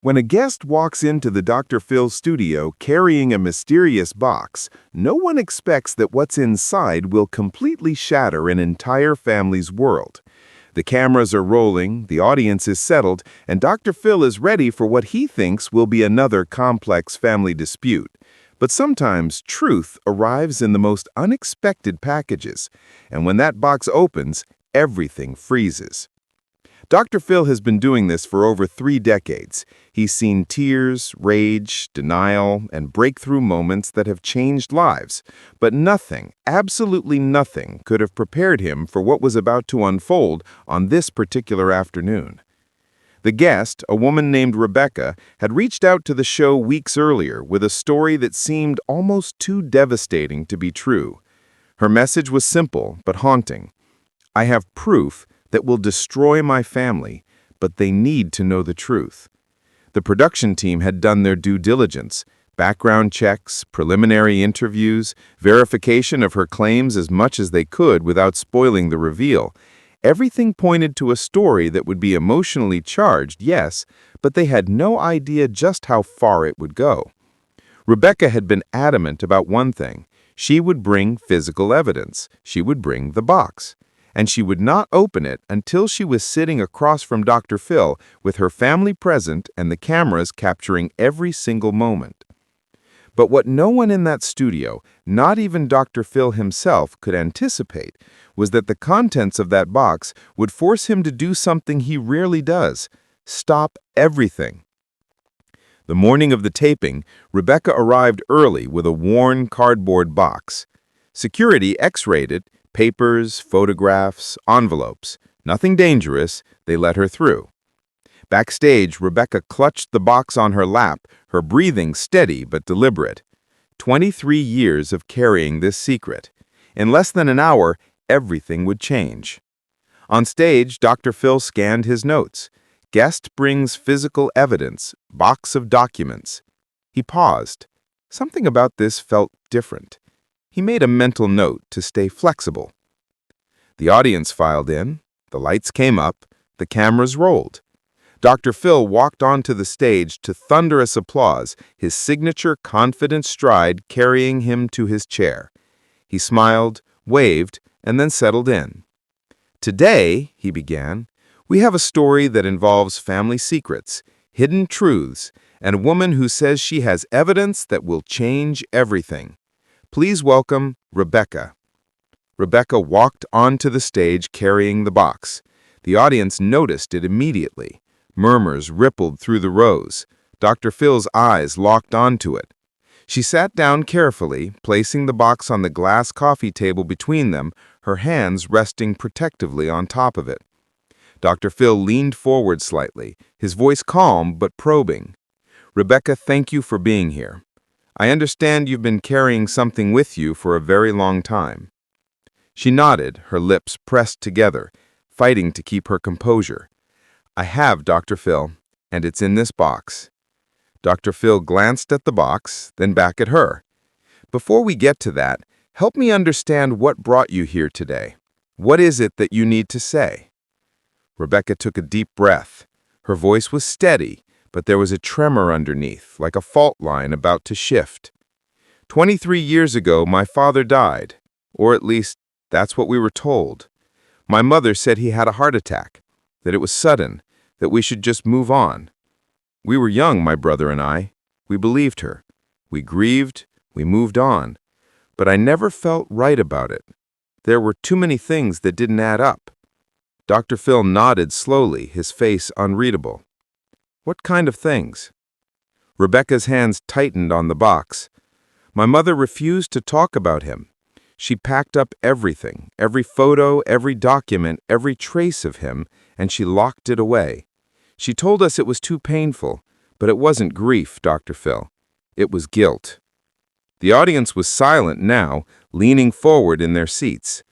When a guest walks into the Dr. Phil studio carrying a mysterious box, no one expects that what's inside will completely shatter an entire family's world. The cameras are rolling, the audience is settled, and Dr. Phil is ready for what he thinks will be another complex family dispute. But sometimes truth arrives in the most unexpected packages, and when that box opens, everything freezes. Dr. Phil has been doing this for over 3 decades. He's seen tears, rage, denial, and breakthrough moments that have changed lives. But nothing, absolutely nothing, could have prepared him for what was about to unfold on this particular afternoon. The guest, a woman named Rebecca, had reached out to the show weeks earlier with a story that seemed almost too devastating to be true. Her message was simple but haunting. "I have proof that will destroy my family, but they need to know the truth." The production team had done their due diligence, background checks, preliminary interviews, verification of her claims as much as they could without spoiling the reveal. Everything pointed to a story that would be emotionally charged, yes, but they had no idea just how far it would go. Rebecca had been adamant about one thing. She would bring physical evidence. She would bring the box. And she would not open it until she was sitting across from Dr. Phil with her family present and the cameras capturing every single moment. But what no one in that studio, not even Dr. Phil himself, could anticipate was that the contents of that box would force him to do something he rarely does: stop everything. The morning of the taping, Rebecca arrived early with a worn cardboard box. Security X-rayed it. Papers, photographs, envelopes. Nothing dangerous, they let her through. Backstage, Rebecca clutched the box on her lap, her breathing steady but deliberate. 23 years of carrying this secret. In less than an hour, everything would change. On stage, Dr. Phil scanned his notes. Guest brings physical evidence, box of documents. He paused. Something about this felt different. He made a mental note to stay flexible. The audience filed in, the lights came up, the cameras rolled. Dr. Phil walked onto the stage to thunderous applause, his signature confident stride carrying him to his chair. He smiled, waved, and then settled in. "Today," he began, "we have a story that involves family secrets, hidden truths, and a woman who says she has evidence that will change everything. Please welcome Rebecca." Rebecca walked onto the stage carrying the box. The audience noticed it immediately. Murmurs rippled through the rows. Dr. Phil's eyes locked onto it. She sat down carefully, placing the box on the glass coffee table between them, her hands resting protectively on top of it. Dr. Phil leaned forward slightly, his voice calm but probing. "Rebecca, thank you for being here. I understand you've been carrying something with you for a very long time." She nodded, her lips pressed together, fighting to keep her composure. "I have, Dr. Phil, and it's in this box." Dr. Phil glanced at the box, then back at her. "Before we get to that, help me understand what brought you here today. What is it that you need to say?" Rebecca took a deep breath. Her voice was steady, but there was a tremor underneath, like a fault line about to shift. 23 years ago, my father died, or at least that's what we were told. My mother said he had a heart attack, that it was sudden, that we should just move on. We were young, my brother and I. We believed her. We grieved, we moved on. But I never felt right about it. There were too many things that didn't add up." Dr. Phil nodded slowly, his face unreadable. "What kind of things?" Rebecca's hands tightened on the box. "My mother refused to talk about him. She packed up everything, every photo, every document, every trace of him, and she locked it away. She told us it was too painful, but it wasn't grief, Dr. Phil. It was guilt." The audience was silent now, leaning forward in their seats.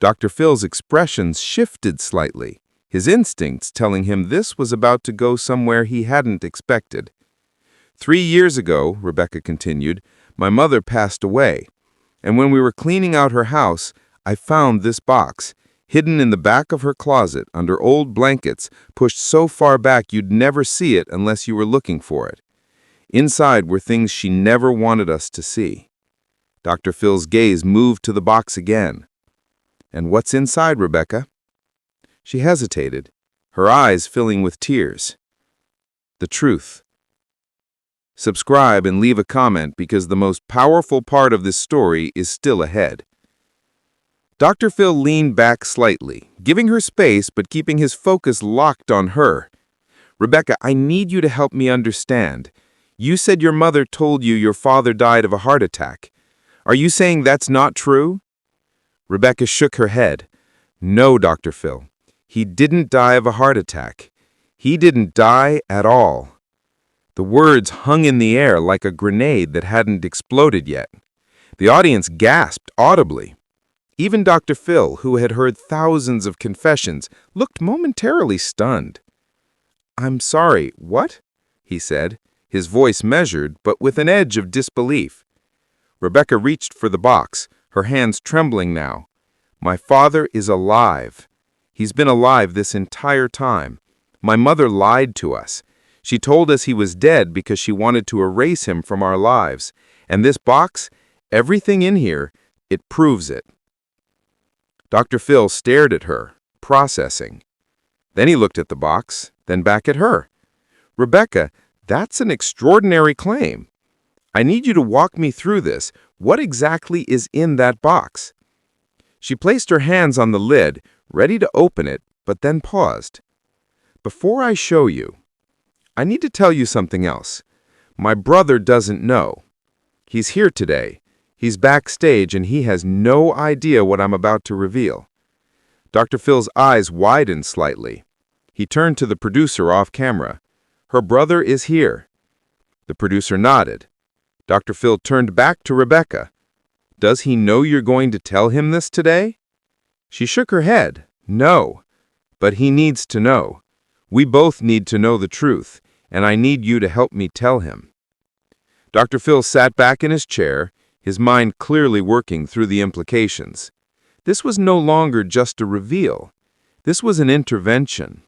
Dr. Phil's expressions shifted slightly, his instincts telling him this was about to go somewhere he hadn't expected. 3 years ago, Rebecca continued, my mother passed away, and when we were cleaning out her house, I found this box. hidden in the back of her closet under old blankets, pushed so far back you'd never see it unless you were looking for it. Inside were things she never wanted us to see. Dr. Phil's gaze moved to the box again. "And what's inside, Rebecca?" She hesitated, her eyes filling with tears. "The truth." Subscribe and leave a comment because the most powerful part of this story is still ahead. Dr. Phil leaned back slightly, giving her space but keeping his focus locked on her. "Rebecca, I need you to help me understand. You said your mother told you your father died of a heart attack. Are you saying that's not true?" Rebecca shook her head. "No, Dr. Phil. He didn't die of a heart attack. He didn't die at all." The words hung in the air like a grenade that hadn't exploded yet. The audience gasped audibly. Even Dr. Phil, who had heard thousands of confessions, looked momentarily stunned. "I'm sorry, what?" he said, his voice measured but with an edge of disbelief. Rebecca reached for the box, her hands trembling now. "My father is alive. He's been alive this entire time. My mother lied to us. She told us he was dead because she wanted to erase him from our lives. And this box, everything in here, it proves it." Dr. Phil stared at her, processing. Then he looked at the box, then back at her. "Rebecca, that's an extraordinary claim. I need you to walk me through this. What exactly is in that box?" She placed her hands on the lid, ready to open it, but then paused. "Before I show you, I need to tell you something else. My brother doesn't know. He's here today. He's backstage and he has no idea what I'm about to reveal." Dr. Phil's eyes widened slightly. He turned to the producer off camera. "Her brother is here." The producer nodded. Dr. Phil turned back to Rebecca. "Does he know you're going to tell him this today?" She shook her head. "No. But he needs to know. We both need to know the truth, and I need you to help me tell him." Dr. Phil sat back in his chair, his mind clearly working through the implications. This was no longer just a reveal. This was an intervention.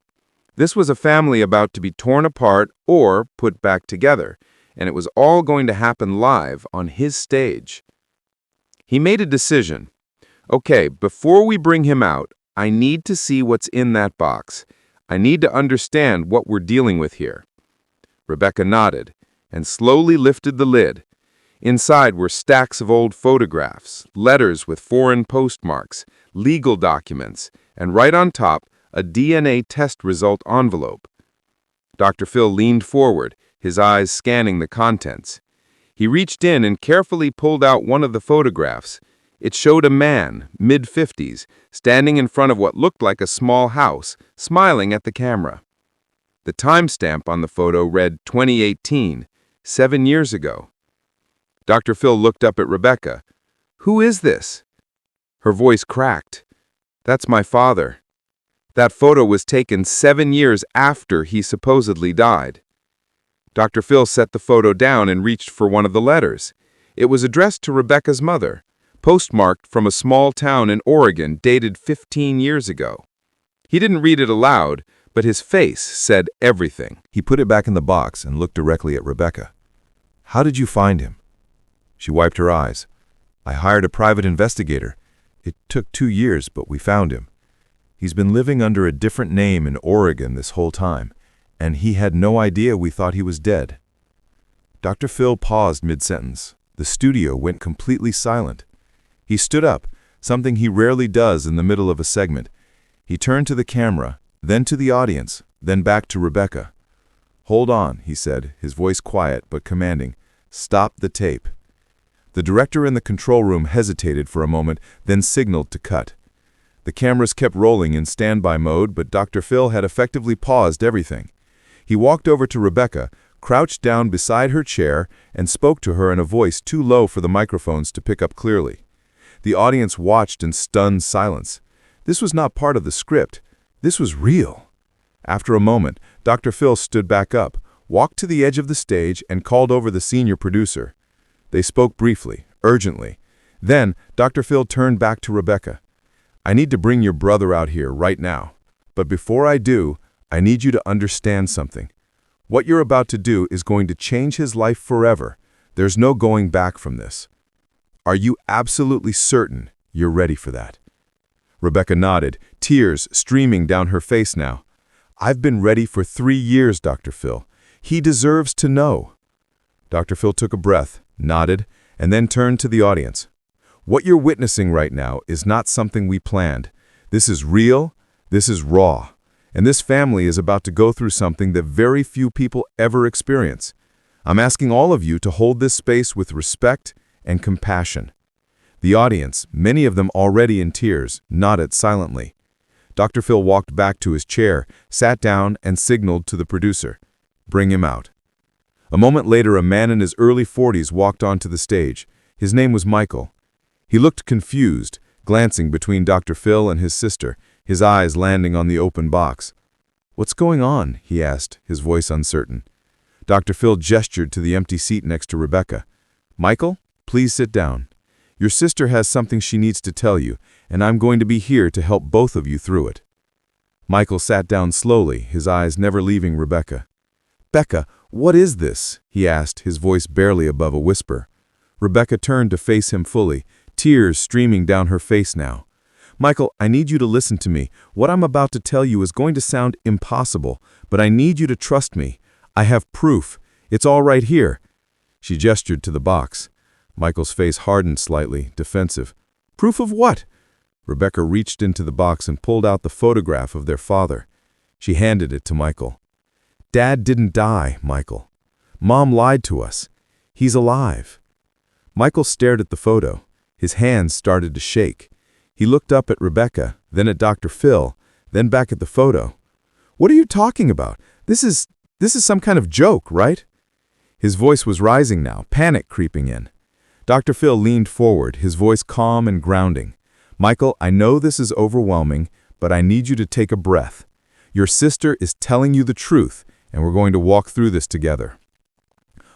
This was a family about to be torn apart or put back together, and it was all going to happen live on his stage. He made a decision. "Okay, before we bring him out, I need to see what's in that box. I need to understand what we're dealing with here." Rebecca nodded and slowly lifted the lid. Inside were stacks of old photographs, letters with foreign postmarks, legal documents, and right on top, a DNA test result envelope. Dr. Phil leaned forward, his eyes scanning the contents. He reached in and carefully pulled out one of the photographs. It showed a man, mid-50s, standing in front of what looked like a small house, smiling at the camera. The timestamp on the photo read 2018, 7 years ago. Dr. Phil looked up at Rebecca. "Who is this?" Her voice cracked. "That's my father. That photo was taken 7 years after he supposedly died." Dr. Phil set the photo down and reached for one of the letters. It was addressed to Rebecca's mother, postmarked from a small town in Oregon dated 15 years ago. He didn't read it aloud, but his face said everything. He put it back in the box and looked directly at Rebecca. "How did you find him?" She wiped her eyes. "I hired a private investigator. It took 2 years, but we found him. He's been living under a different name in Oregon this whole time, and he had no idea we thought he was dead." Dr. Phil paused mid-sentence. The studio went completely silent. He stood up, something he rarely does in the middle of a segment. He turned to the camera, then to the audience, then back to Rebecca. "Hold on," he said, his voice quiet but commanding. "Stop the tape." The director in the control room hesitated for a moment, then signaled to cut. The cameras kept rolling in standby mode, but Dr. Phil had effectively paused everything. He walked over to Rebecca, crouched down beside her chair, and spoke to her in a voice too low for the microphones to pick up clearly. The audience watched in stunned silence. This was not part of the script. This was real. After a moment, Dr. Phil stood back up, walked to the edge of the stage, and called over the senior producer. They spoke briefly, urgently. Then, Dr. Phil turned back to Rebecca. I need to bring your brother out here right now. But before I do, I need you to understand something. What you're about to do is going to change his life forever. There's no going back from this. Are you absolutely certain you're ready for that?" Rebecca nodded, tears streaming down her face now. "I've been ready for 3 years, Dr. Phil. He deserves to know." Dr. Phil took a breath, nodded, and then turned to the audience. "What you're witnessing right now is not something we planned. This is real, this is raw, and this family is about to go through something that very few people ever experience. I'm asking all of you to hold this space with respect and compassion." The audience, many of them already in tears, nodded silently. Dr. Phil walked back to his chair, sat down, and signaled to the producer, "Bring him out." A moment later, a man in his early 40s walked onto the stage. His name was Michael. He looked confused, glancing between Dr. Phil and his sister, his eyes landing on the open box. "What's going on?" he asked, his voice uncertain. Dr. Phil gestured to the empty seat next to Rebecca. "Michael, please sit down. Your sister has something she needs to tell you, and I'm going to be here to help both of you through it." Michael sat down slowly, his eyes never leaving Rebecca. "Becca, what is this?" he asked, his voice barely above a whisper. Rebecca turned to face him fully, tears streaming down her face now. "Michael, I need you to listen to me. What I'm about to tell you is going to sound impossible, but I need you to trust me. I have proof. It's all right here." She gestured to the box. Michael's face hardened slightly, defensive. "Proof of what?" Rebecca reached into the box and pulled out the photograph of their father. She handed it to Michael. "Dad didn't die, Michael. Mom lied to us. He's alive." Michael stared at the photo. His hands started to shake. He looked up at Rebecca, then at Dr. Phil, then back at the photo. "What are you talking about? This is some kind of joke, right?" His voice was rising now, panic creeping in. Dr. Phil leaned forward, his voice calm and grounding. "Michael, I know this is overwhelming, but I need you to take a breath. Your sister is telling you the truth, and we're going to walk through this together."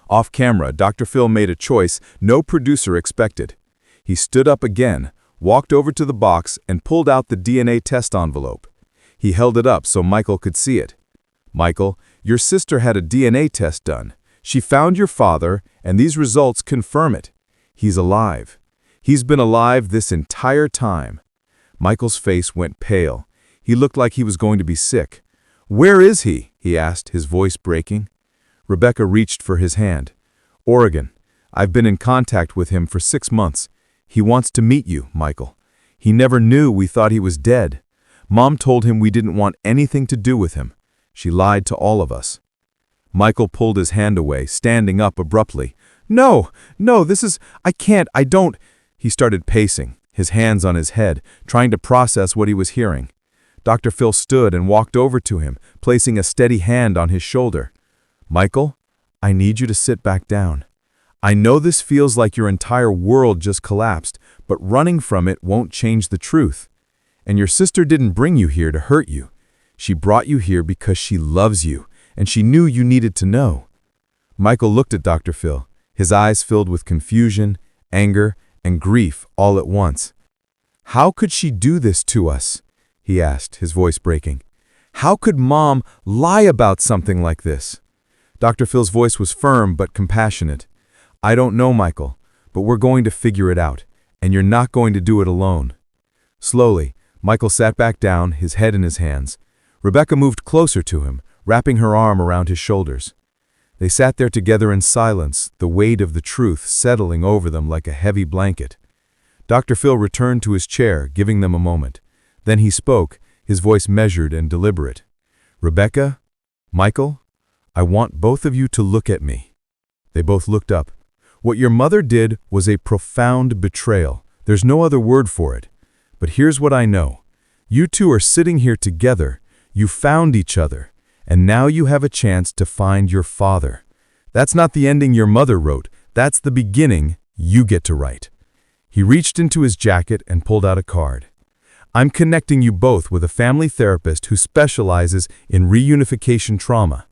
Off camera, Dr. Phil made a choice no producer expected. He stood up again, walked over to the box, and pulled out the DNA test envelope. He held it up so Michael could see it. "Michael, your sister had a DNA test done. She found your father, and these results confirm it. He's alive. He's been alive this entire time." Michael's face went pale. He looked like he was going to be sick. "Where is he?" he asked, his voice breaking. Rebecca reached for his hand. "Oregon. I've been in contact with him for 6 months. He wants to meet you, Michael. He never knew we thought he was dead. Mom told him we didn't want anything to do with him. She lied to all of us." Michael pulled his hand away, standing up abruptly. No, I can't, I don't." He started pacing, his hands on his head, trying to process what he was hearing. Dr. Phil stood and walked over to him, placing a steady hand on his shoulder. "Michael, I need you to sit back down. I know this feels like your entire world just collapsed, but running from it won't change the truth. And your sister didn't bring you here to hurt you. She brought you here because she loves you, and she knew you needed to know." Michael looked at Dr. Phil, his eyes filled with confusion, anger, and grief all at once. "How could she do this to us?" he asked, his voice breaking. "How could Mom lie about something like this?" Dr. Phil's voice was firm but compassionate. "I don't know, Michael, but we're going to figure it out, and you're not going to do it alone." Slowly, Michael sat back down, his head in his hands. Rebecca moved closer to him, wrapping her arm around his shoulders. They sat there together in silence, the weight of the truth settling over them like a heavy blanket. Dr. Phil returned to his chair, giving them a moment. Then he spoke, his voice measured and deliberate. "Rebecca, Michael, I want both of you to look at me." They both looked up. "What your mother did was a profound betrayal. There's no other word for it. But here's what I know. You two are sitting here together. You found each other. And now you have a chance to find your father. That's not the ending your mother wrote. That's the beginning you get to write." He reached into his jacket and pulled out a card. "I'm connecting you both with a family therapist who specializes in reunification trauma.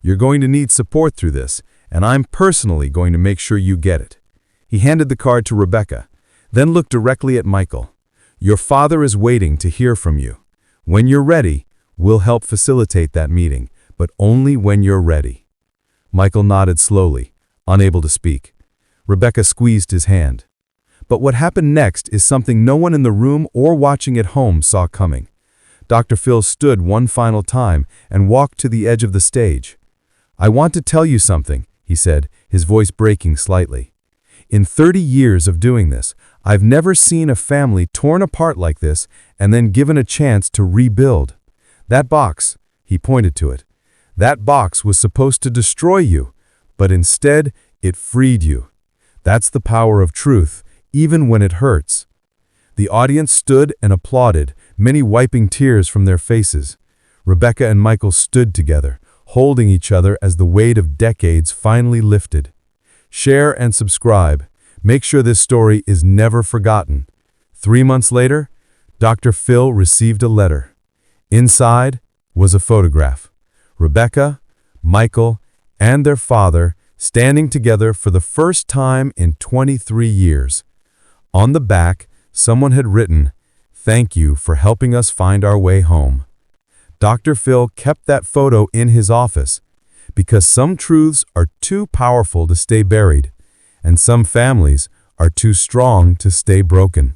You're going to need support through this, and I'm personally going to make sure you get it." He handed the card to Rebecca, then looked directly at Michael. Your father is waiting to hear from you. When you're ready, we'll help facilitate that meeting, but only when you're ready." Michael nodded slowly, unable to speak. Rebecca squeezed his hand. But what happened next is something no one in the room or watching at home saw coming. Dr. Phil stood one final time and walked to the edge of the stage. "I want to tell you something," he said, his voice breaking slightly. "In 30 years of doing this, I've never seen a family torn apart like this and then given a chance to rebuild. That box," he pointed to it, "that box was supposed to destroy you, but instead it freed you. That's the power of truth, even when it hurts." The audience stood and applauded, many wiping tears from their faces. Rebecca and Michael stood together, holding each other as the weight of decades finally lifted. Share and subscribe. Make sure this story is never forgotten. 3 months later, Dr. Phil received a letter. Inside was a photograph. Rebecca, Michael, and their father standing together for the first time in 23 years. On the back, someone had written, "Thank you for helping us find our way home." Dr. Phil kept that photo in his office because some truths are too powerful to stay buried, and some families are too strong to stay broken.